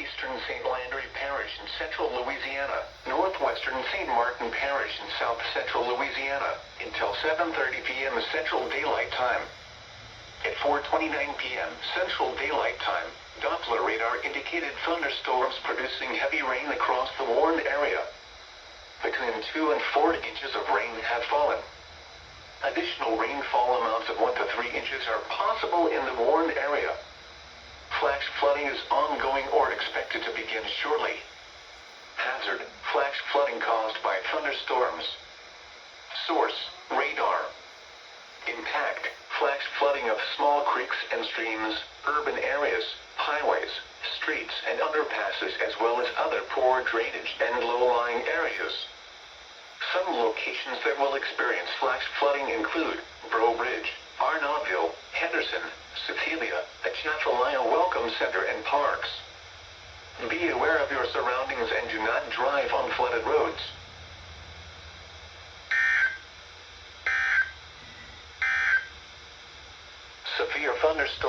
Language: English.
eastern St. Landry Parish in central Louisiana, northwestern St. Martin Parish in south central Louisiana, until 7:30 p.m. Central Daylight Time. At 4:29 p.m. Central Daylight Time, Doppler radar indicated thunderstorms producing heavy rain across the warned area. Between 2 and 4 inches of rain have fallen. Additional rainfall amounts of 1 to 3 inches are possible in the warned area. Flash flooding is ongoing or expected to begin shortly. Hazard: flash flooding caused by thunderstorms. Source: radar. Impact: flash flooding of small creeks and streams, urban areas, highways, streets and underpasses, as well as other poor drainage and low-lying areas. Some locations that will experience flash flooding include Breaux Bridge, Arnaudville, Henderson, Cecilia, Atchafalaya Welcome Center and Parks. Be aware of your surroundings and do not drive on flooded roads. Severe thunderstorms.